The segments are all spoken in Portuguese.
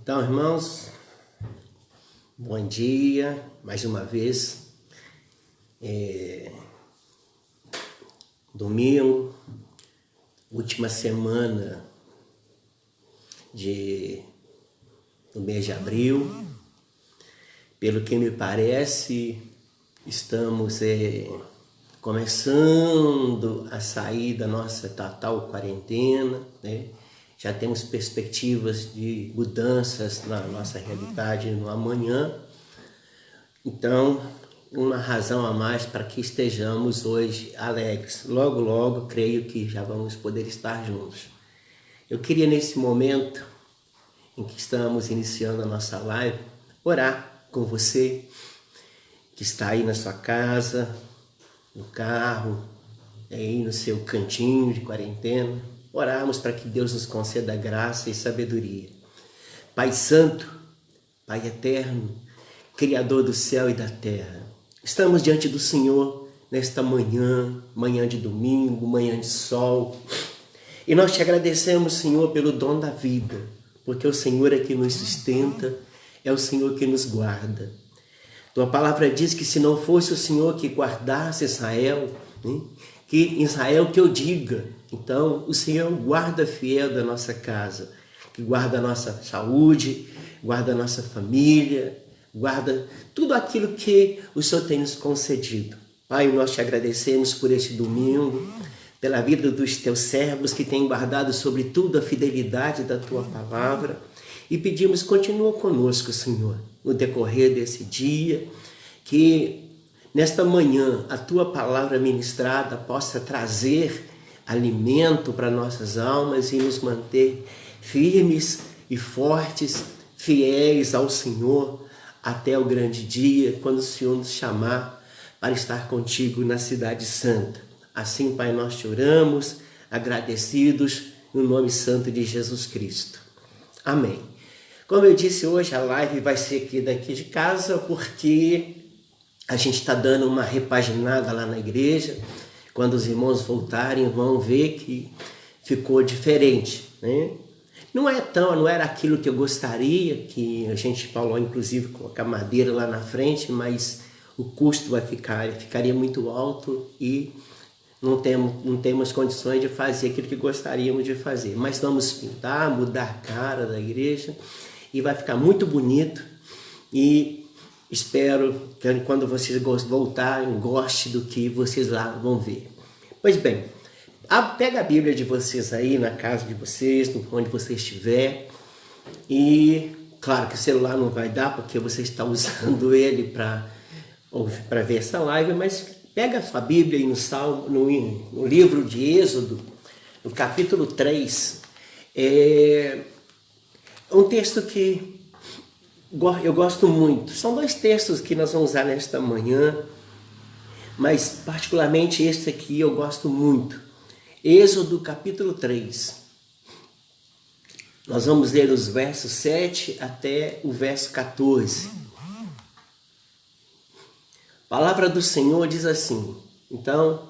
Então, irmãos, bom dia, mais uma vez, domingo, última semana do mês de abril. Pelo que me parece, estamos começando a sair da nossa total quarentena, né? Já temos perspectivas de mudanças na nossa realidade no amanhã. Então, uma razão a mais para que estejamos hoje alegres. Logo, logo, creio que já vamos poder estar juntos. Eu queria, nesse momento em que estamos iniciando a nossa live, orar com você que está aí na sua casa, no carro, aí no seu cantinho de quarentena. Orarmos para que Deus nos conceda graça e sabedoria. Pai Santo, Pai Eterno, Criador do céu e da terra, estamos diante do Senhor nesta manhã, manhã de domingo, manhã de sol, e nós te agradecemos, Senhor, pelo dom da vida, porque o Senhor é que nos sustenta, é o Senhor que nos guarda. Tua palavra diz que se não fosse o Senhor que guardasse Israel, né, que Israel que eu diga, então o Senhor é o guarda fiel da nossa casa, que guarda a nossa saúde, guarda a nossa família, guarda tudo aquilo que o Senhor tem nos concedido. Pai, nós te agradecemos por este domingo, pela vida dos teus servos que têm guardado sobre tudo a fidelidade da tua palavra, e pedimos, continua conosco, Senhor, no decorrer desse dia, que nesta manhã a tua palavra ministrada possa trazer alimento para nossas almas e nos manter firmes e fortes, fiéis ao Senhor, até o grande dia, quando o Senhor nos chamar para estar contigo na cidade santa. Assim, Pai, nós te oramos, agradecidos no nome santo de Jesus Cristo. Amém. Como eu disse, hoje a live vai ser aqui daqui de casa, porque a gente está dando uma repaginada lá na igreja. Quando os irmãos voltarem, vão ver que ficou diferente, né? Não era aquilo que eu gostaria, que a gente falou, inclusive, colocar madeira lá na frente, mas o custo ficaria muito alto e não temos condições de fazer aquilo que gostaríamos de fazer. Mas vamos pintar, mudar a cara da igreja e vai ficar muito bonito. E espero que quando vocês voltarem, gostem do que vocês lá vão ver. Pois bem, pega a Bíblia de vocês aí na casa de vocês, onde você estiver. E claro que o celular não vai dar, porque você está usando ele para ver essa live, mas pega a sua Bíblia aí no livro de Êxodo, no capítulo 3. É um texto que eu gosto muito. São dois textos que nós vamos usar nesta manhã, mas particularmente este aqui eu gosto muito. Êxodo capítulo 3. Nós vamos ler os versos 7 até o verso 14. A palavra do Senhor diz assim. Então,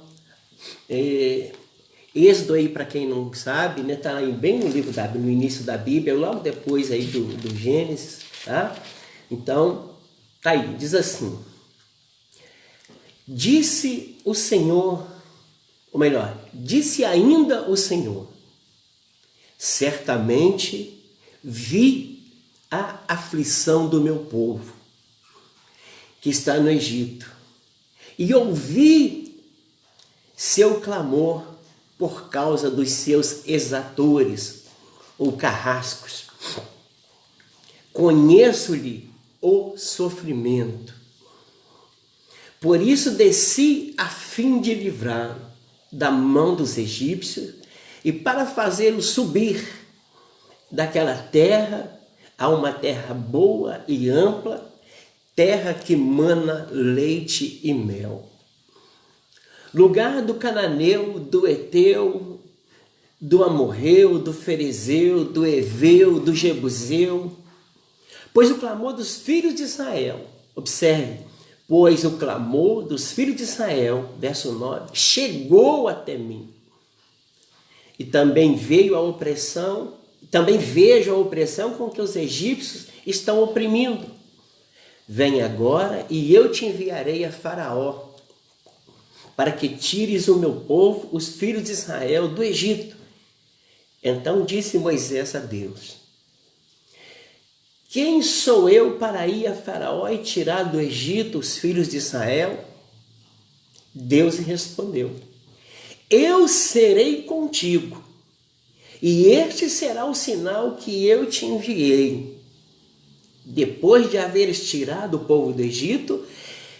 Êxodo aí, para quem não sabe, né, tá aí bem no livro no início da Bíblia, logo depois aí do Gênesis, tá? Então, tá aí, diz assim: disse o Senhor, ou melhor, disse ainda o Senhor, certamente vi a aflição do meu povo, que está no Egito, e ouvi seu clamor por causa dos seus exatores, ou carrascos. Conheço-lhe o sofrimento. Por isso desci a fim de livrá-lo da mão dos egípcios e para fazê-lo subir daquela terra a uma terra boa e ampla, terra que mana leite e mel. Lugar do cananeu, do Eteu, do Amorreu, do Ferezeu, do Eveu, do Jebuseu. Pois o clamor dos filhos de Israel, observe, pois o clamor dos filhos de Israel, verso 9, chegou até mim. E também veio a opressão Também vejo a opressão com que os egípcios estão oprimindo. Vem agora e eu te enviarei a Faraó, para que tires o meu povo, os filhos de Israel, do Egito. Então disse Moisés a Deus: quem sou eu para ir a Faraó e tirar do Egito os filhos de Israel? Deus respondeu: eu serei contigo, e este será o sinal que eu te enviei. Depois de haveres tirado o povo do Egito,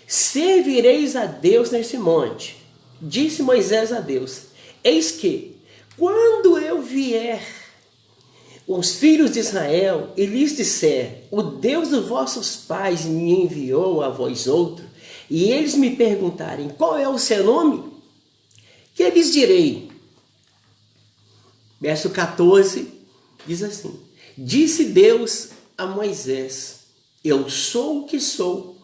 servireis a Deus nesse monte. Disse Moisés a Deus: eis que, quando eu vier os filhos de Israel e lhes disser: o Deus dos vossos pais me enviou a vós outro, e eles me perguntarem: qual é o seu nome? Que lhes direi? Verso 14 diz assim: disse Deus a Moisés: eu sou o que sou.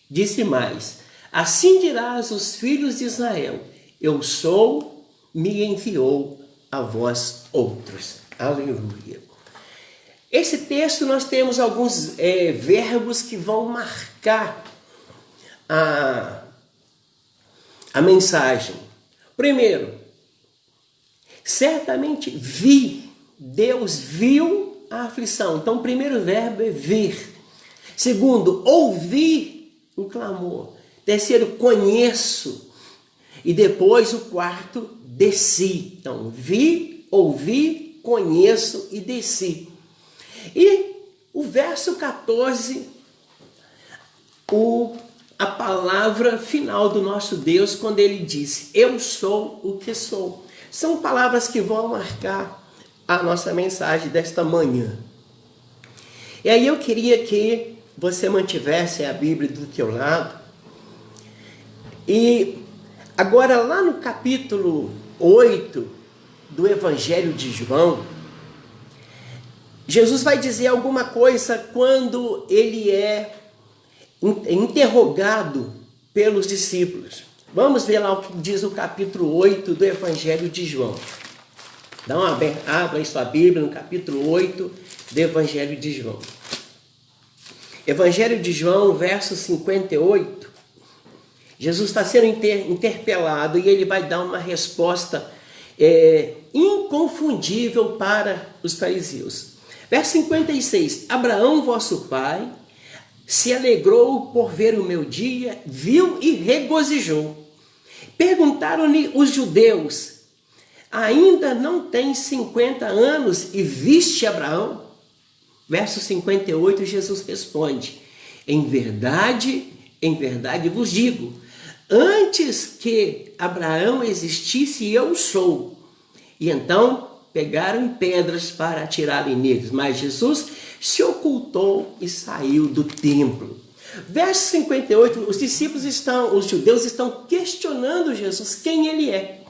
Disse mais: assim dirás aos filhos de Israel: eu sou, me enviou a vós outros. Aleluia. Esse texto nós temos alguns verbos que vão marcar a mensagem. Primeiro, certamente Deus viu a aflição. Então o primeiro verbo é vir. Segundo, ouvir o clamor. Terceiro, conheço. E depois o quarto, desci. Então, vi, ouvi, conheço e desci. E o verso 14, a palavra final do nosso Deus, quando ele disse: eu sou o que sou. São palavras que vão marcar a nossa mensagem desta manhã. E aí eu queria que você mantivesse a Bíblia do teu lado. E agora lá no capítulo 8 do Evangelho de João, Jesus vai dizer alguma coisa quando ele é interrogado pelos discípulos. Vamos ver lá o que diz o capítulo 8 do Evangelho de João. Abra aí sua Bíblia no capítulo 8 do Evangelho de João. Evangelho de João, verso 58. Jesus está sendo interpelado e ele vai dar uma resposta inconfundível para os fariseus. Verso 56. Abraão, vosso pai, se alegrou por ver o meu dia, viu e regozijou. Perguntaram-lhe os judeus: ainda não tens 50 anos e viste Abraão? Verso 58, Jesus responde: em verdade vos digo, antes que Abraão existisse, eu sou. E então pegaram pedras para atirarem neles, mas Jesus se ocultou e saiu do templo. Verso 58, os judeus estão questionando Jesus, quem ele é.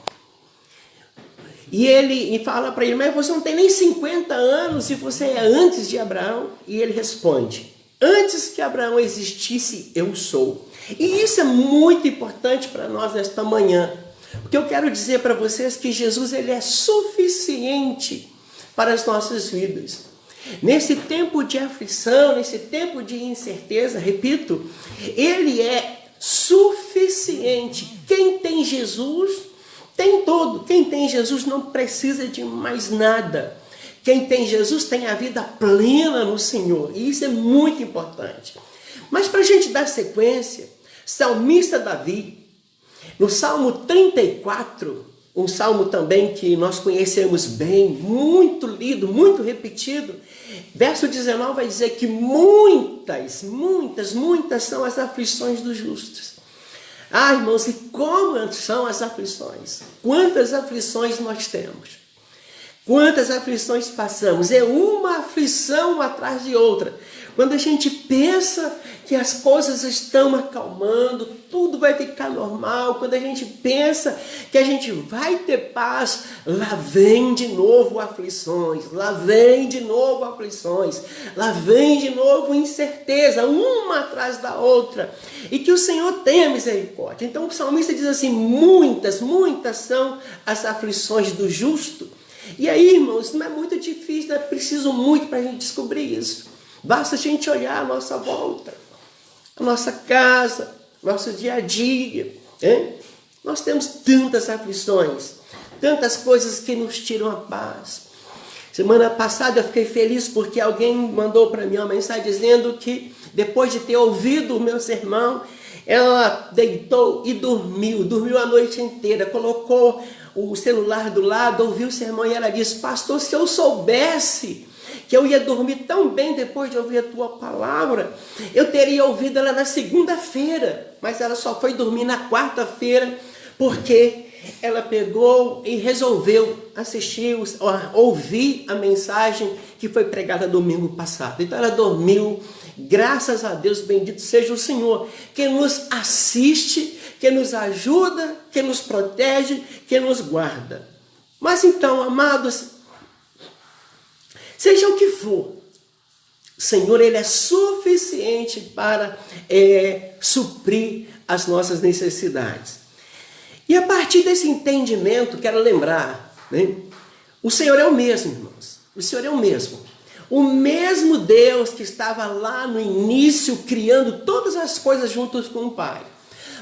E ele fala para ele: mas você não tem nem 50 anos e você é antes de Abraão? E ele responde: antes que Abraão existisse, eu sou. E isso é muito importante para nós nesta manhã, porque eu quero dizer para vocês que Jesus ele é suficiente para as nossas vidas. Nesse tempo de aflição, nesse tempo de incerteza, repito, ele é suficiente. Quem tem Jesus tem tudo. Quem tem Jesus não precisa de mais nada. Quem tem Jesus tem a vida plena no Senhor. E isso é muito importante. Mas para a gente dar sequência, salmista Davi, no Salmo 34, um salmo também que nós conhecemos bem, muito lido, muito repetido, verso 19 vai dizer que muitas são as aflições dos justos. Ah, irmãos, e como são as aflições? Quantas aflições nós temos? Quantas aflições passamos? É uma aflição atrás de outra. Quando a gente pensa que as coisas estão acalmando, tudo vai ficar normal, quando a gente pensa que a gente vai ter paz, lá vem de novo aflições, lá vem de novo aflições, lá vem de novo incerteza, uma atrás da outra, e que o Senhor tenha misericórdia. Então o salmista diz assim: muitas são as aflições do justo. E aí, irmãos, não é muito difícil, não é preciso muito para a gente descobrir isso. Basta a gente olhar a nossa volta, a nossa casa, nosso dia a dia. Hein? Nós temos tantas aflições, tantas coisas que nos tiram a paz. Semana passada eu fiquei feliz porque alguém mandou para mim uma mensagem dizendo que depois de ter ouvido o meu sermão, ela deitou e dormiu a noite inteira, colocou o celular do lado, ouviu o sermão e ela disse: pastor, se eu soubesse que eu ia dormir tão bem depois de ouvir a tua palavra, eu teria ouvido ela na segunda-feira, mas ela só foi dormir na quarta-feira, porque ela pegou e resolveu ouvir a mensagem que foi pregada domingo passado. Então ela dormiu, graças a Deus, bendito seja o Senhor, que nos assiste, que nos ajuda, que nos protege, que nos guarda. Mas então, amados, seja o que for, o Senhor, Ele é suficiente para suprir as nossas necessidades. E a partir desse entendimento, quero lembrar, né? O Senhor é o mesmo, irmãos. O Senhor é o mesmo. O mesmo Deus que estava lá no início, criando todas as coisas juntos com o Pai.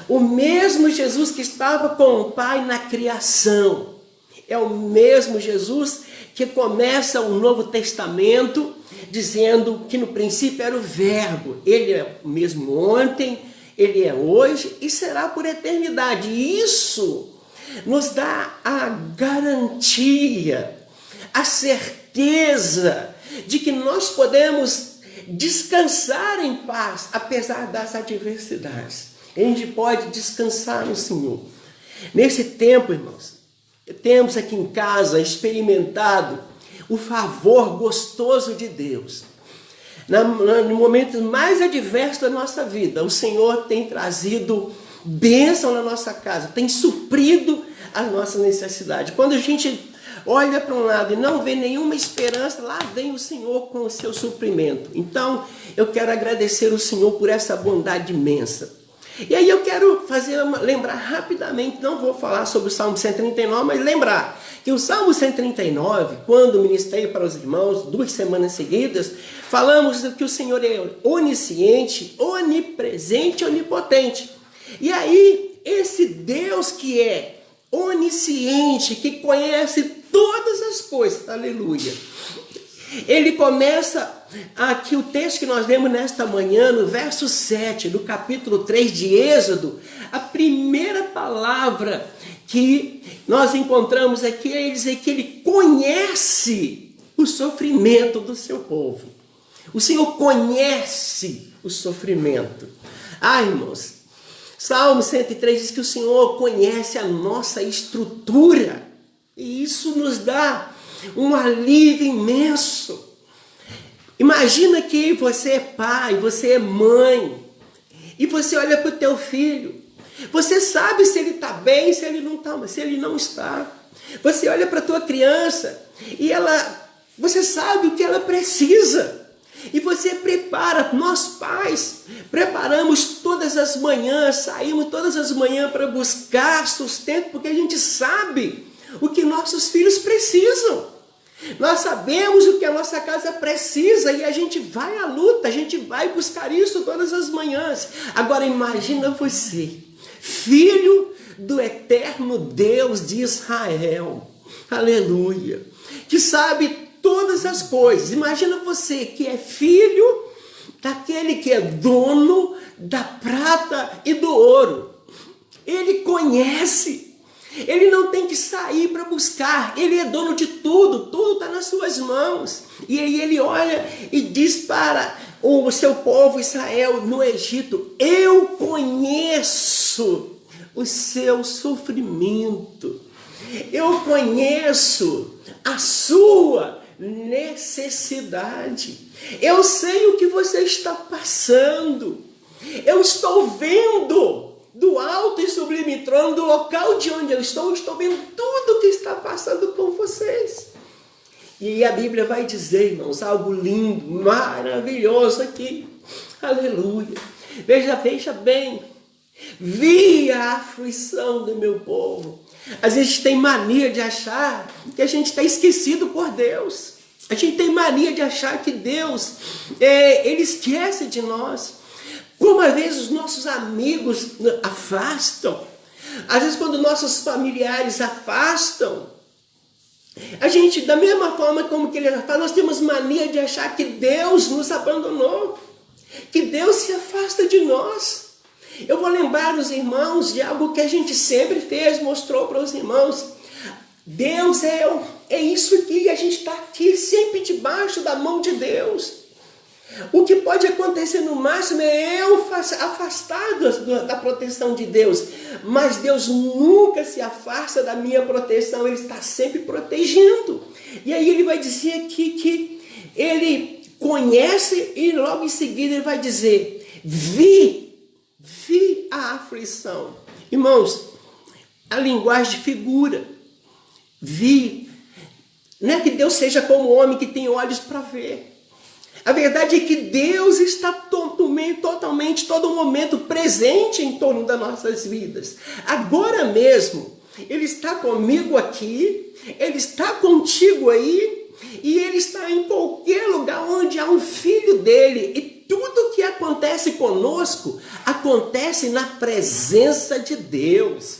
O mesmo Jesus que estava com o Pai na criação. É o mesmo Jesus que começa o Novo Testamento dizendo que no princípio era o Verbo. Ele é o mesmo ontem, Ele é hoje e será por eternidade. Isso nos dá a garantia, a certeza de que nós podemos descansar em paz, apesar das adversidades. A gente pode descansar no Senhor. Nesse tempo, irmãos, temos aqui em casa experimentado o favor gostoso de Deus. No momento mais adverso da nossa vida, o Senhor tem trazido bênção na nossa casa, tem suprido a nossa necessidade. Quando a gente olha para um lado e não vê nenhuma esperança, lá vem o Senhor com o seu suprimento. Então, eu quero agradecer o Senhor por essa bondade imensa. E aí eu quero lembrar rapidamente, não vou falar sobre o Salmo 139, mas lembrar que o Salmo 139, quando ministrei para os irmãos 2 semanas seguidas, falamos que o Senhor é onisciente, onipresente, onipotente. E aí, esse Deus que é onisciente, que conhece todas as coisas, aleluia. Ele começa aqui o texto que nós lemos nesta manhã, no verso 7 do capítulo 3 de Êxodo. A primeira palavra que nós encontramos aqui é dizer que ele conhece o sofrimento do seu povo. O Senhor conhece o sofrimento. Irmãos, Salmo 103 diz que o Senhor conhece a nossa estrutura. E isso nos dá um alívio imenso. Imagina que você é pai, você é mãe, e você olha para o teu filho. Você sabe se ele está bem, se ele não está. Você olha para a tua criança e você sabe o que ela precisa. E você prepara, nós pais, preparamos todas as manhãs, saímos todas as manhãs para buscar sustento, porque a gente sabe o que nossos filhos precisam. Nós sabemos o que a nossa casa precisa e a gente vai à luta, a gente vai buscar isso todas as manhãs. Agora imagina você, filho do eterno Deus de Israel, aleluia, que sabe todas as coisas. Imagina você que é filho daquele que é dono da prata e do ouro. Ele conhece. Ele não tem que sair para buscar. Ele é dono de tudo. Tudo está nas suas mãos. E aí ele olha e diz para o seu povo Israel no Egito: eu conheço o seu sofrimento. Eu conheço a sua necessidade. Eu sei o que você está passando. Eu estou vendo do alto e sublime trono, do local de onde eu estou vendo tudo o que está passando com vocês. E a Bíblia vai dizer, irmãos, algo lindo, maravilhoso aqui. Aleluia. Veja bem. Vi a aflição do meu povo, Às vezes a gente tem mania de achar que a gente está esquecido por Deus. A gente tem mania de achar que Deus, Ele esquece de nós. Como às vezes os nossos amigos afastam. Às vezes quando nossos familiares afastam. A gente, da mesma forma como que ele fala, nós temos mania de achar que Deus nos abandonou. Que Deus se afasta de nós. Eu vou lembrar os irmãos de algo que a gente sempre fez, mostrou para os irmãos. Deus é isso aqui, a gente está aqui sempre debaixo da mão de Deus. O que pode acontecer no máximo é eu afastado da proteção de Deus. Mas Deus nunca se afasta da minha proteção, Ele está sempre protegendo. E aí Ele vai dizer aqui que Ele conhece e logo em seguida Ele vai dizer, vi a aflição. Irmãos, a linguagem de figura, vi. Não é que Deus seja como o homem que tem olhos para ver. A verdade é que Deus está totalmente, todo momento presente em torno das nossas vidas. Agora mesmo, Ele está comigo aqui, Ele está contigo aí, e Ele está em qualquer lugar onde há um filho dele. E tudo que acontece conosco, acontece na presença de Deus.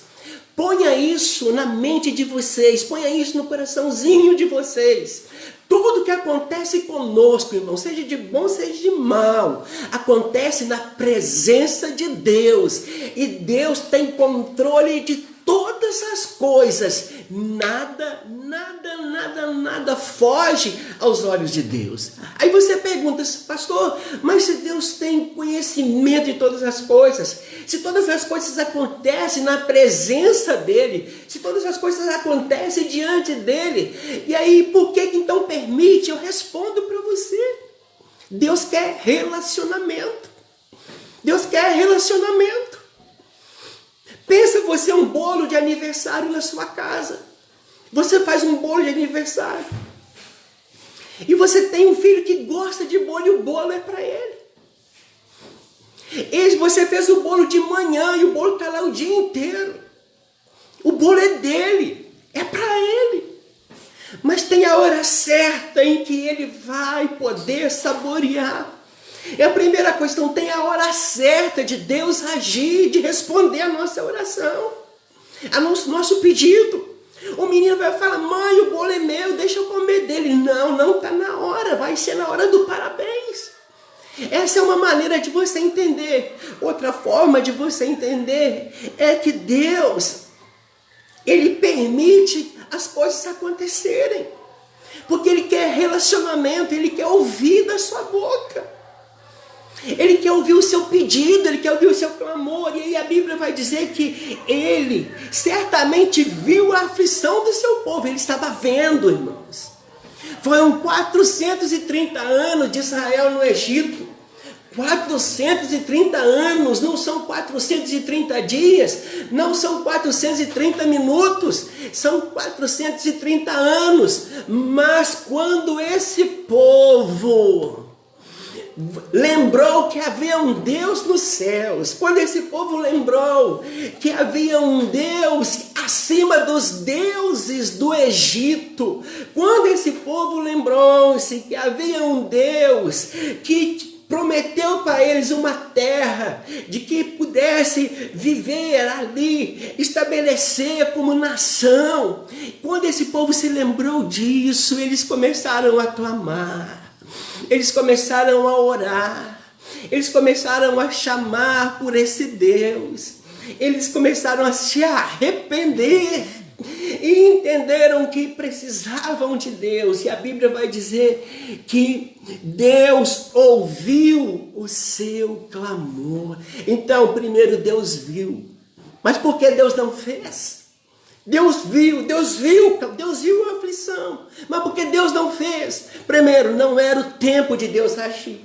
Ponha isso na mente de vocês, ponha isso no coraçãozinho de vocês. Tudo que acontece conosco, irmão, seja de bom, seja de mal, acontece na presença de Deus. E Deus tem controle de todas as coisas. Nada foge aos olhos de Deus. Aí você pergunta, pastor, mas se Deus tem conhecimento de todas as coisas, se todas as coisas acontecem na presença dEle, se todas as coisas acontecem diante dEle, e aí por que então permite? Eu respondo para você. Deus quer relacionamento. Deus quer relacionamento. Pensa você um bolo de aniversário na sua casa. Você faz um bolo de aniversário. E você tem um filho que gosta de bolo e o bolo é para ele. E você fez o bolo de manhã e o bolo está lá o dia inteiro. O bolo é dele, é para ele. Mas tem a hora certa em que ele vai poder saborear. É a primeira coisa, então tem a hora certa de Deus agir, de responder a nossa oração, a nosso pedido. O menino vai falar, mãe, o bolo é meu, deixa eu comer dele. Não está na hora, vai ser na hora do parabéns. Essa é uma maneira de você entender. Outra forma de você entender é que Deus, Ele permite as coisas acontecerem. Porque Ele quer relacionamento, Ele quer ouvir da sua boca. Ele quer ouvir o seu pedido, Ele quer ouvir o seu clamor. E aí a Bíblia vai dizer que Ele certamente viu a aflição do seu povo. Ele estava vendo, irmãos. Foram 430 anos de Israel no Egito. 430 anos, não são 430 dias, não são 430 minutos, são 430 anos. Mas quando esse povo lembrou que havia um Deus nos céus, quando esse povo lembrou que havia um Deus acima dos deuses do Egito, quando esse povo lembrou-se que havia um Deus que prometeu para eles uma terra de que pudesse viver ali, estabelecer como nação, quando esse povo se lembrou disso, eles começaram a clamar. Eles começaram a orar, eles começaram a chamar por esse Deus, eles começaram a se arrepender e entenderam que precisavam de Deus. E a Bíblia vai dizer que Deus ouviu o seu clamor. Então, primeiro Deus viu, mas por que Deus não fez? Deus viu a aflição, mas porque Deus não fez? Primeiro, não era o tempo de Deus agir.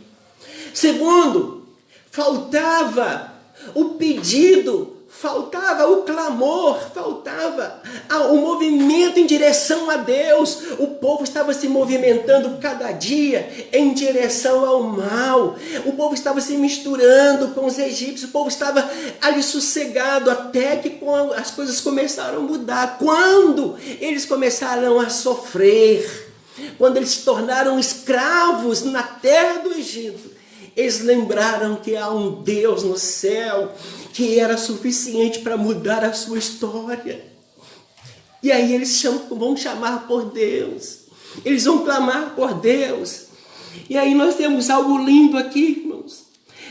Segundo, faltava o pedido faltava o clamor, faltava o movimento em direção a Deus. O povo estava se movimentando cada dia em direção ao mal. O povo estava se misturando com os egípcios. O povo estava ali sossegado até que as coisas começaram a mudar. Quando eles começaram a sofrer, quando eles se tornaram escravos na terra do Egito, eles lembraram que há um Deus no céu que era suficiente para mudar a sua história. E aí eles vão chamar por Deus. Eles vão clamar por Deus. E aí nós temos algo lindo aqui, irmãos.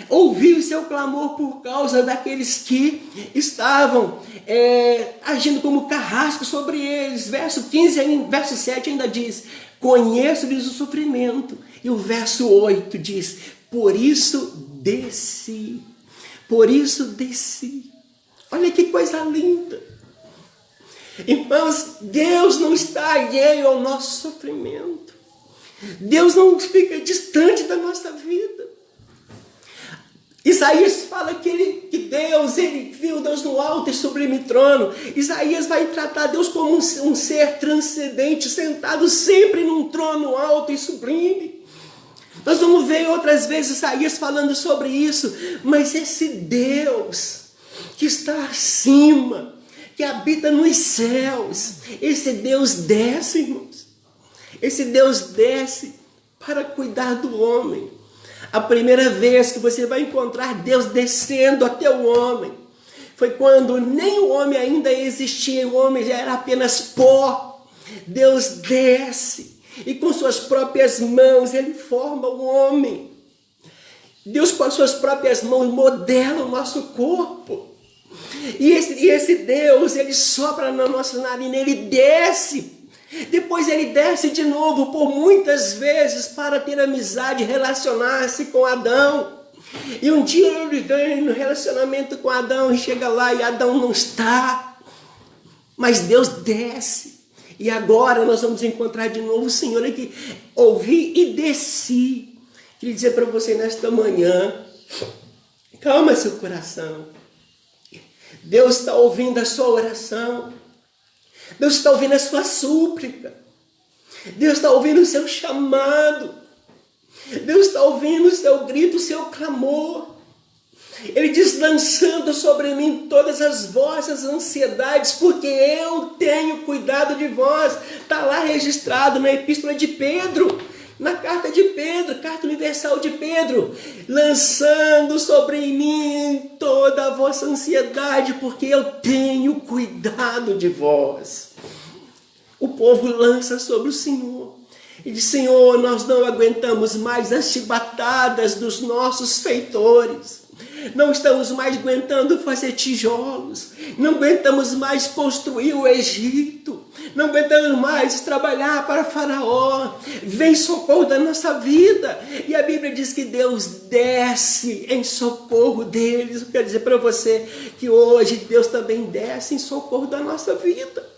Ouviu o seu clamor por causa daqueles que estavam agindo como carrasco sobre eles. Verso 15, verso 7 ainda diz: conheço-lhes o sofrimento. E o verso 8 diz: por isso desci. Por isso desci. Olha que coisa linda. Irmãos, Deus não está alheio ao nosso sofrimento. Deus não fica distante da nossa vida. Isaías fala que Deus, ele viu Deus no alto e sublime trono. Isaías vai tratar Deus como um ser transcendente, sentado sempre num trono alto e sublime. Nós vamos ver outras vezes Isaías falando sobre isso, mas esse Deus que está acima, que habita nos céus, esse Deus desce, irmãos. Esse Deus desce para cuidar do homem. A primeira vez que você vai encontrar Deus descendo até o homem foi quando nem o homem ainda existia, o homem já era apenas pó. Deus desce e com suas próprias mãos ele forma o homem. Deus com as suas próprias mãos modela o nosso corpo. E esse Deus, ele sopra na nossa narina, ele desce. Depois ele desce de novo por muitas vezes para ter amizade, relacionar-se com Adão. E um dia ele vem no relacionamento com Adão e chega lá e Adão não está. Mas Deus desce. E agora nós vamos encontrar de novo o Senhor aqui. Ouvi e desci. Queria dizer para você nesta manhã, calma seu coração. Deus está ouvindo a sua oração. Deus está ouvindo a sua súplica. Deus está ouvindo o seu chamado. Deus está ouvindo o seu grito, o seu clamor. Ele diz: lançando sobre mim todas as vossas ansiedades, porque eu tenho cuidado de vós. Está lá registrado na epístola de Pedro, na carta de Pedro, carta universal de Pedro. Lançando sobre mim toda a vossa ansiedade, porque eu tenho cuidado de vós. O povo lança sobre o Senhor. E diz: Senhor, nós não aguentamos mais as chibatadas dos nossos feitores. Não estamos mais aguentando fazer tijolos. Não aguentamos mais construir o Egito. Não aguentamos mais trabalhar para Faraó. Vem socorro da nossa vida. E a Bíblia diz que Deus desce em socorro deles. Eu quero dizer para você que hoje Deus também desce em socorro da nossa vida.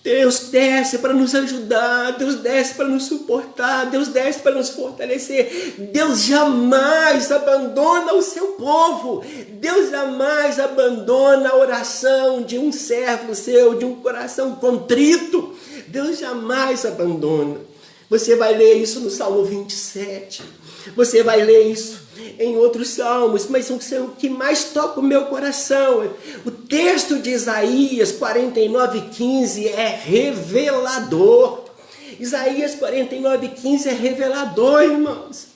Deus desce para nos ajudar, Deus desce para nos suportar, Deus desce para nos fortalecer. Deus jamais abandona o seu povo. Deus jamais abandona a oração de um servo seu, de um coração contrito. Deus jamais abandona. Você vai ler isso no Salmo 27. Você vai ler isso em outros salmos, mas o que mais toca o meu coração, o texto de Isaías 49:15 é revelador. Isaías 49:15 é revelador, irmãos.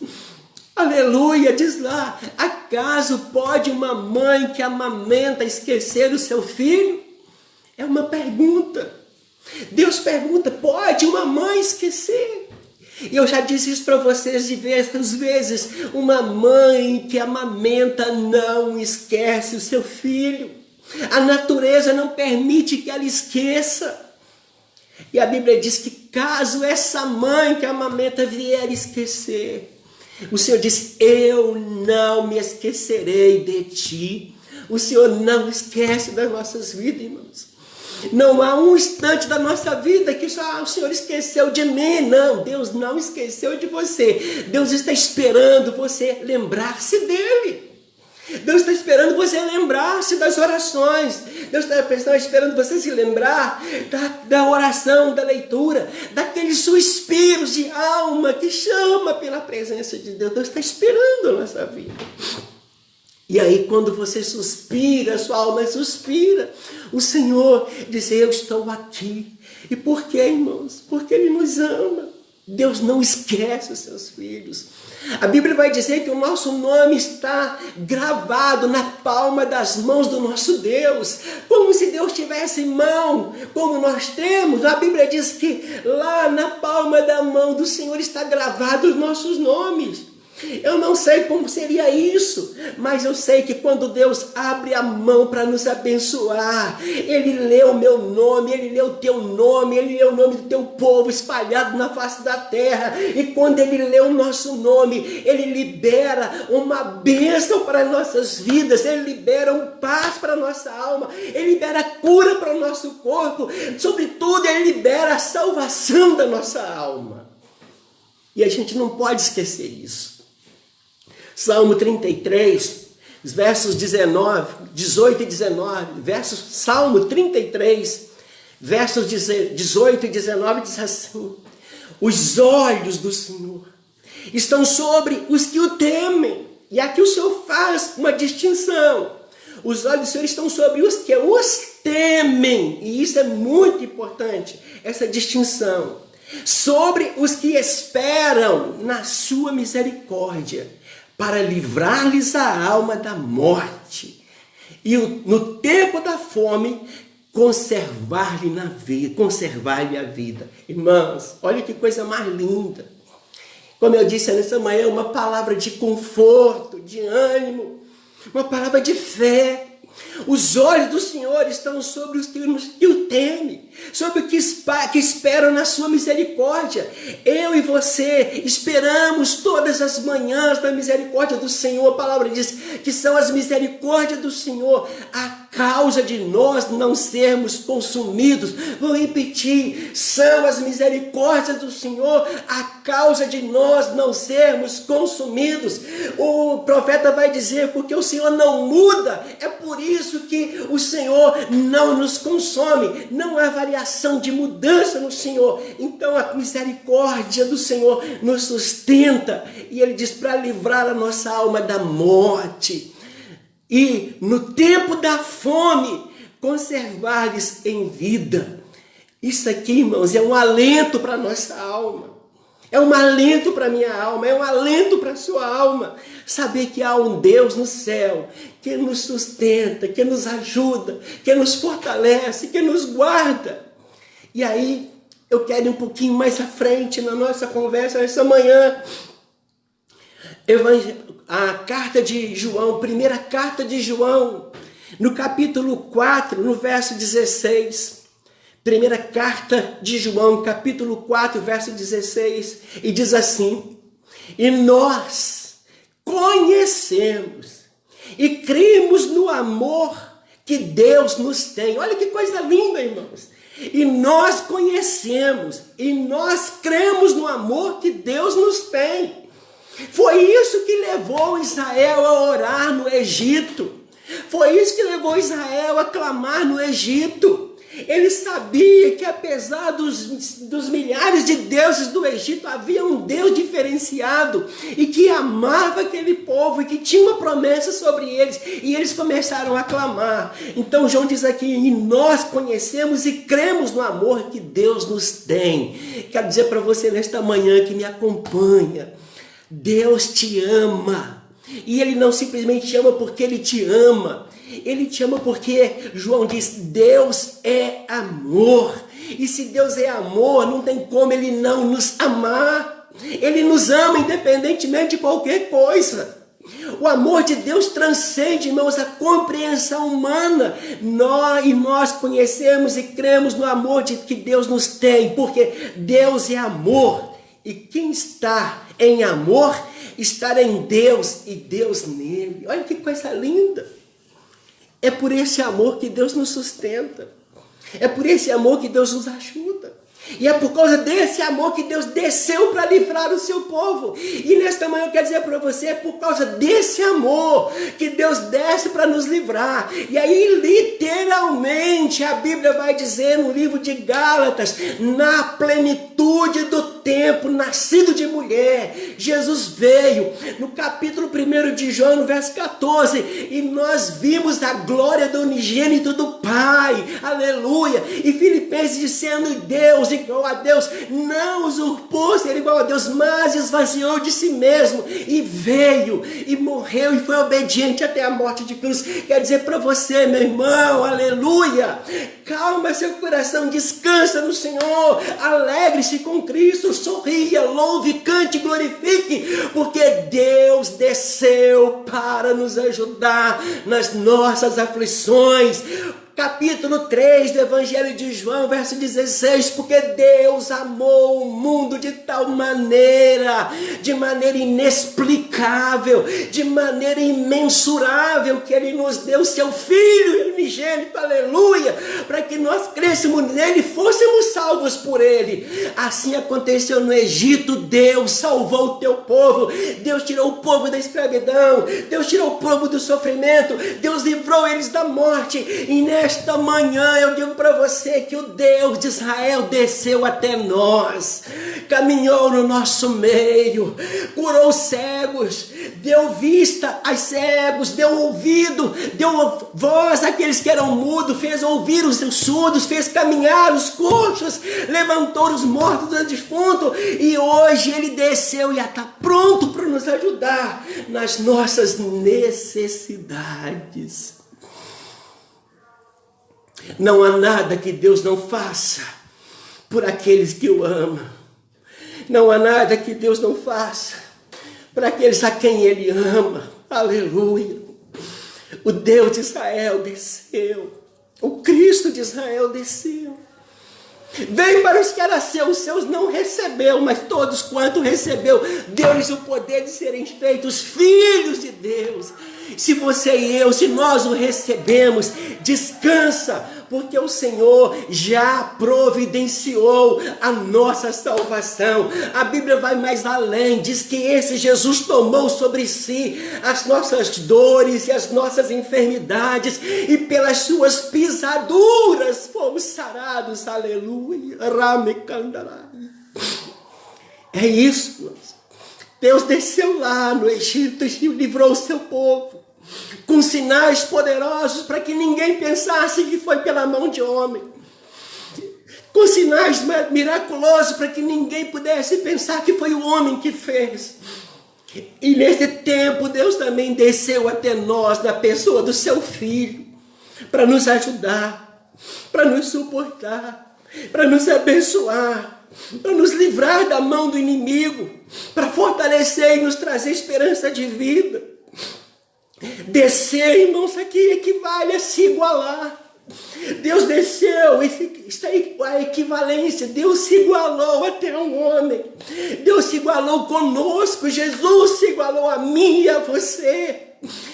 Aleluia, diz lá: acaso pode uma mãe que amamenta esquecer o seu filho? É uma pergunta. Deus pergunta: pode uma mãe esquecer? E eu já disse isso para vocês diversas vezes. Uma mãe que amamenta não esquece o seu filho. A natureza não permite que ela esqueça. E a Bíblia diz que caso essa mãe que amamenta vier esquecer, o Senhor diz: eu não me esquecerei de ti. O Senhor não esquece das nossas vidas, irmãos. Não há um instante da nossa vida que só o Senhor esqueceu de mim. Não, Deus não esqueceu de você. Deus está esperando você lembrar-se dele. Deus está esperando você lembrar-se das orações. Deus está esperando você se lembrar da oração, da leitura, daqueles suspiros de alma que chama pela presença de Deus. Deus está esperando a nossa vida. E aí quando você suspira, sua alma suspira, o Senhor diz, eu estou aqui. E por quê, irmãos? Porque Ele nos ama. Deus não esquece os seus filhos. A Bíblia vai dizer que o nosso nome está gravado na palma das mãos do nosso Deus, como se Deus tivesse mão, como nós temos. A Bíblia diz que lá na palma da mão do Senhor está gravado os nossos nomes. Eu não sei como seria isso, mas eu sei que quando Deus abre a mão para nos abençoar, Ele lê o meu nome, Ele lê o teu nome, Ele lê o nome do teu povo espalhado na face da terra. E quando Ele lê o nosso nome, Ele libera uma bênção para as nossas vidas, Ele libera um paz para a nossa alma, Ele libera cura para o nosso corpo, sobretudo Ele libera a salvação da nossa alma. E a gente não pode esquecer isso. Salmo 33, versos 18 e 19, Salmo 33, versos 18 e 19 diz assim: os olhos do Senhor estão sobre os que o temem. E aqui o Senhor faz uma distinção. Os olhos do Senhor estão sobre os que os temem. E isso é muito importante, essa distinção. Sobre os que esperam na sua misericórdia, para livrar-lhes a alma da morte, e no tempo da fome, conservar-lhe a vida. Irmãos, olha que coisa mais linda. Como eu disse nessa manhã, uma palavra de conforto, de ânimo, uma palavra de fé. Os olhos do Senhor estão sobre os que o temem, sobre os que esperam na sua misericórdia. Eu e você esperamos todas as manhãs na misericórdia do Senhor. A palavra diz que são as misericórdias do Senhor a causa de nós não sermos consumidos. Vou repetir, são as misericórdias do Senhor a causa de nós não sermos consumidos. O profeta vai dizer, porque o Senhor não muda, é por isso que o Senhor não nos consome. Não há variação de mudança no Senhor. Então a misericórdia do Senhor nos sustenta. E Ele diz para livrar a nossa alma da morte. E no tempo da fome, conservar-lhes em vida. Isso aqui, irmãos, é um alento para a nossa alma. É um alento para a minha alma, é um alento para a sua alma. Saber que há um Deus no céu que nos sustenta, que nos ajuda, que nos fortalece, que nos guarda. E aí, eu quero ir um pouquinho mais à frente na nossa conversa essa manhã. A carta de João, primeira carta de João, no capítulo 4, no verso 16. Primeira carta de João, capítulo 4, verso 16, e diz assim: e nós conhecemos e cremos no amor que Deus nos tem. Olha que coisa linda, irmãos. E nós conhecemos e nós cremos no amor que Deus nos tem. Foi isso que levou Israel a orar no Egito. Foi isso que levou Israel a clamar no Egito. Ele sabia que apesar dos milhares de deuses do Egito, havia um Deus diferenciado e que amava aquele povo e que tinha uma promessa sobre eles. E eles começaram a clamar. Então João diz aqui, e nós conhecemos e cremos no amor que Deus nos tem. Quero dizer para você nesta manhã que me acompanha, Deus te ama. E Ele não simplesmente te ama porque Ele te ama. Ele te ama porque, João diz, Deus é amor. E se Deus é amor, não tem como Ele não nos amar. Ele nos ama independentemente de qualquer coisa. O amor de Deus transcende, irmãos, a compreensão humana. Nós conhecemos e cremos no amor que Deus nos tem, porque Deus é amor. E quem está em amor, está em Deus e Deus nele. Olha que coisa linda. É por esse amor que Deus nos sustenta. É por esse amor que Deus nos ajuda. E é por causa desse amor que Deus desceu para livrar o seu povo. E nesta manhã eu quero dizer para você, é por causa desse amor que Deus desce para nos livrar. E aí literalmente a Bíblia vai dizer no livro de Gálatas, na plenitude do tempo, nascido de mulher, Jesus veio. No capítulo 1 de João, no verso 14, e nós vimos a glória do unigênito do Pai, aleluia. E Filipenses dizendo, Deus igual a Deus, não usurpou ser igual a Deus, mas esvaziou de si mesmo e veio e morreu e foi obediente até a morte de cruz. Quer dizer para você, meu irmão, aleluia, calma seu coração, descansa no Senhor, alegre-se com Cristo, sorria, louve, cante, glorifique, porque Deus desceu para nos ajudar nas nossas aflições. Capítulo 3 do Evangelho de João, verso 16, porque Deus amou o mundo de tal maneira, de maneira inexplicável, de maneira imensurável, que Ele nos deu seu Filho unigênito, aleluia, para que nós crêssemos nele e fôssemos salvos por Ele. Assim aconteceu no Egito, Deus salvou o teu povo, Deus tirou o povo da escravidão, Deus tirou o povo do sofrimento, Deus livrou eles da morte, e nesta manhã eu digo para você que o Deus de Israel desceu até nós, caminhou no nosso meio, curou cegos, deu vista aos cegos, deu ouvido, deu voz àqueles que eram mudos, fez ouvir os surdos, fez caminhar os coxos, levantou os mortos do defunto, e hoje Ele desceu e está pronto para nos ajudar nas nossas necessidades. Não há nada que Deus não faça por aqueles que o amam. Não há nada que Deus não faça para aqueles a quem Ele ama. Aleluia. O Deus de Israel desceu. O Cristo de Israel desceu. Veio para os que eram seus, os seus não recebeu, mas todos quanto recebeu, deu-lhes o poder de serem feitos filhos de Deus. Se você e eu, se nós o recebemos, descansa, porque o Senhor já providenciou a nossa salvação. A Bíblia vai mais além, diz que esse Jesus tomou sobre si as nossas dores e as nossas enfermidades, e pelas suas pisaduras fomos sarados, aleluia. É isso, irmãos. Deus desceu lá no Egito e livrou o seu povo com sinais poderosos para que ninguém pensasse que foi pela mão de homem, com sinais miraculosos para que ninguém pudesse pensar que foi o homem que fez. E nesse tempo Deus também desceu até nós na pessoa do seu Filho para nos ajudar, para nos suportar, para nos abençoar, para nos livrar da mão do inimigo, para fortalecer e nos trazer esperança de vida. Descer, irmãos, aqui equivale a se igualar. Deus desceu, está aí a equivalência. Deus se igualou até um homem. Deus se igualou conosco. Jesus se igualou a mim e a você.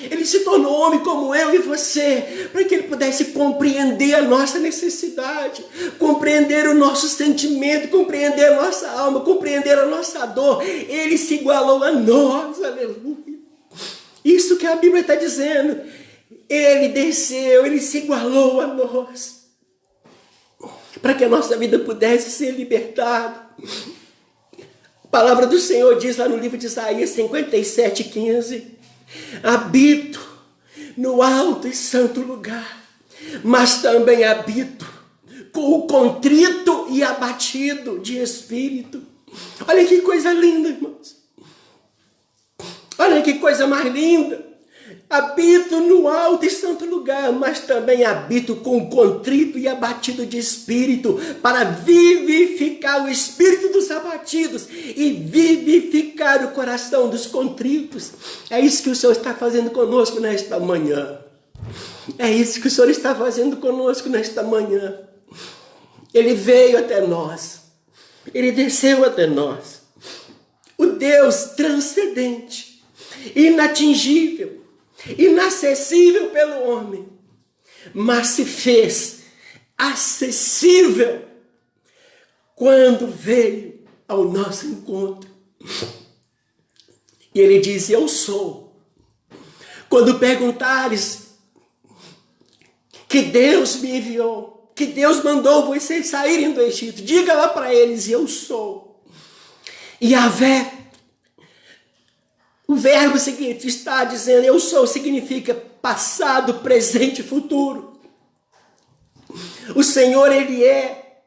Ele se tornou homem como eu e você, para que Ele pudesse compreender a nossa necessidade, compreender o nosso sentimento, compreender a nossa alma, compreender a nossa dor. Ele se igualou a nós, aleluia. Isso que a Bíblia está dizendo. Ele desceu, Ele se igualou a nós, para que a nossa vida pudesse ser libertada. A palavra do Senhor diz lá no livro de Isaías 57:15: habito no alto e santo lugar, mas também habito com o contrito e abatido de espírito. Olha que coisa linda, irmãos. Olha que coisa mais linda. Habito no alto e santo lugar, mas também habito com o contrito e abatido de espírito, para vivificar o espírito dos abatidos e vivificar o coração dos contritos. É isso que o Senhor está fazendo conosco nesta manhã. É isso que o Senhor está fazendo conosco nesta manhã. Ele veio até nós. Ele desceu até nós. O Deus transcendente, inatingível, inacessível pelo homem, mas se fez acessível quando veio ao nosso encontro. E ele disse: eu sou. Quando perguntares que Deus me enviou, que Deus mandou vocês saírem do Egito, diga lá para eles: eu sou. Yahvé, o verbo seguinte está dizendo eu sou, significa passado, presente e futuro. O Senhor, Ele é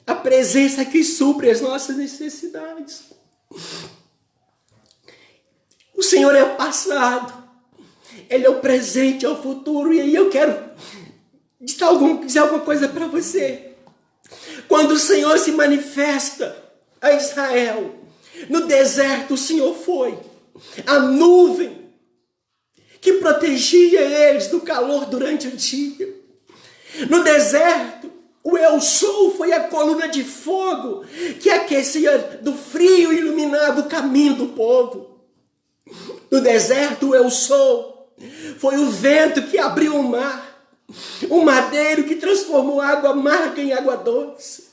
a presença que supre as nossas necessidades. O Senhor é o passado, Ele é o presente, é o futuro. E aí eu quero dizer alguma coisa para você. Quando o Senhor se manifesta a Israel, no deserto o Senhor foi. A nuvem que protegia eles do calor durante o dia. No deserto, o Eu Sou foi a coluna de fogo que aquecia do frio e iluminava o caminho do povo. No deserto, o Eu Sou foi o vento que abriu o mar, o madeiro que transformou água amarga em água doce,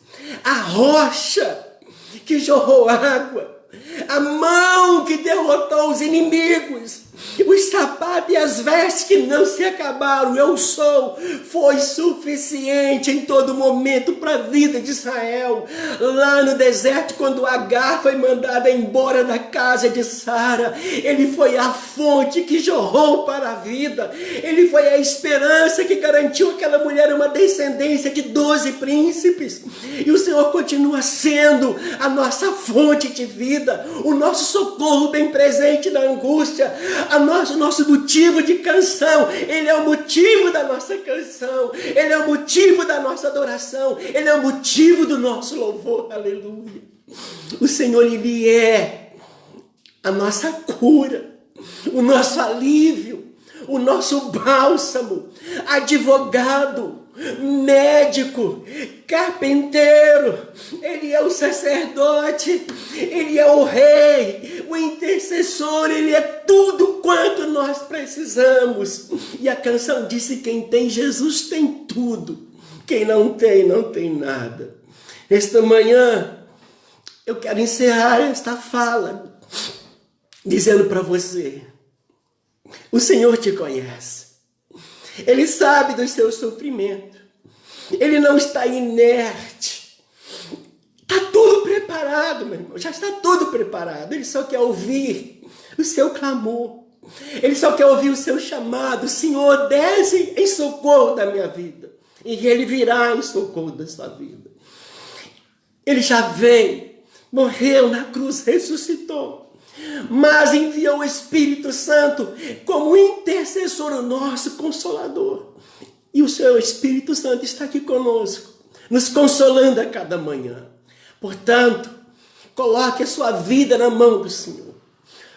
a rocha que jorrou água, a mão que derrotou os inimigos, os sapatos e as vestes que não se acabaram. Eu sou, foi suficiente em todo momento para a vida de Israel. Lá no deserto, quando Agar foi mandada embora da casa de Sara, ele foi a fonte que jorrou para a vida. Ele foi a esperança que garantiu àquela mulher uma descendência de 12 príncipes. E o Senhor continua sendo a nossa fonte de vida, o nosso socorro bem presente na angústia, o nosso motivo de canção. Ele é o motivo da nossa canção, Ele é o motivo da nossa adoração, Ele é o motivo do nosso louvor, aleluia. O Senhor, Ele é a nossa cura, o nosso alívio, o nosso bálsamo, advogado, médico, carpinteiro. Ele é o sacerdote, Ele é o rei, o intercessor. Ele é tudo quanto nós precisamos. E a canção disse: quem tem Jesus tem tudo, quem não tem, não tem nada. Esta manhã eu quero encerrar esta fala dizendo para você: o Senhor te conhece, Ele sabe do seu sofrimento, Ele não está inerte. Está tudo preparado, meu irmão, já está tudo preparado. Ele só quer ouvir o seu clamor, Ele só quer ouvir o seu chamado: Senhor, desce em socorro da minha vida. E Ele virá em socorro da sua vida. Ele já veio, morreu na cruz, ressuscitou, mas enviou o Espírito Santo como intercessor, o nosso consolador. E o seu Espírito Santo está aqui conosco, nos consolando a cada manhã. Portanto, coloque a sua vida na mão do Senhor.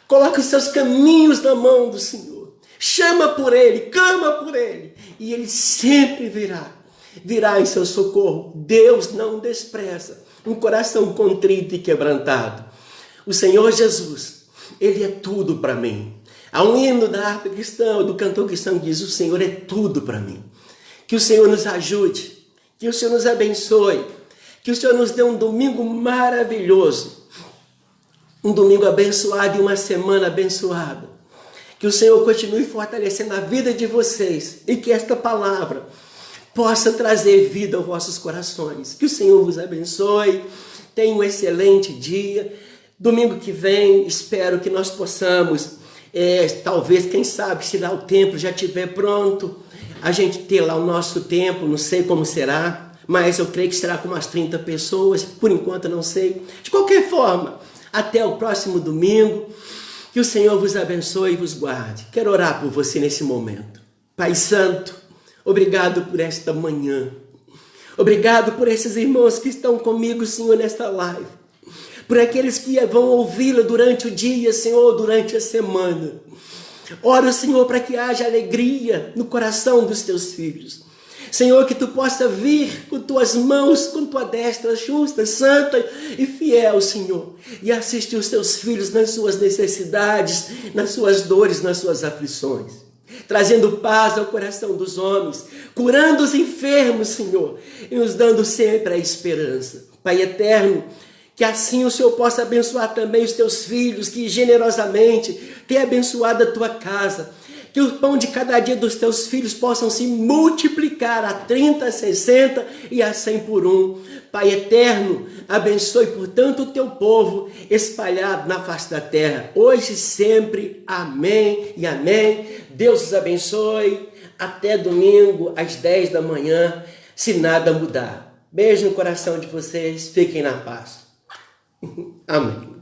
Coloque os seus caminhos na mão do Senhor. Chama por Ele, clama por Ele, e Ele sempre virá em seu socorro. Deus não despreza um coração contrito e quebrantado. O Senhor Jesus, Ele é tudo para mim. Há um hino da harpa cristã, do cantor cristão, que diz: o Senhor é tudo para mim. Que o Senhor nos ajude, que o Senhor nos abençoe, que o Senhor nos dê um domingo maravilhoso, um domingo abençoado e uma semana abençoada. Que o Senhor continue fortalecendo a vida de vocês e que esta palavra possa trazer vida aos vossos corações. Que o Senhor vos abençoe. Tenha um excelente dia. Domingo que vem, espero que nós possamos, talvez, quem sabe, se lá o templo já estiver pronto, a gente ter lá o nosso templo, não sei como será, mas eu creio que será com umas 30 pessoas, por enquanto não sei. De qualquer forma, até o próximo domingo, que o Senhor vos abençoe e vos guarde. Quero orar por você nesse momento. Pai Santo, obrigado por esta manhã. Obrigado por esses irmãos que estão comigo, Senhor, nesta live. Por aqueles que vão ouvi-la durante o dia, Senhor, durante a semana. Ora, Senhor, para que haja alegria no coração dos teus filhos. Senhor, que tu possa vir com tuas mãos, com tua destra justa, santa e fiel, Senhor, e assistir os teus filhos nas suas necessidades, nas suas dores, nas suas aflições, trazendo paz ao coração dos homens, curando os enfermos, Senhor, e nos dando sempre a esperança. Pai eterno, que assim o Senhor possa abençoar também os teus filhos, que generosamente tem abençoado a tua casa. Que o pão de cada dia dos teus filhos possam se multiplicar a 30, a 60 e a 100 por um. Pai eterno, abençoe, portanto, o teu povo espalhado na face da terra, hoje e sempre. Amém e amém. Deus os abençoe. Até domingo, às 10 da manhã, se nada mudar. Beijo no coração de vocês. Fiquem na paz. Amém.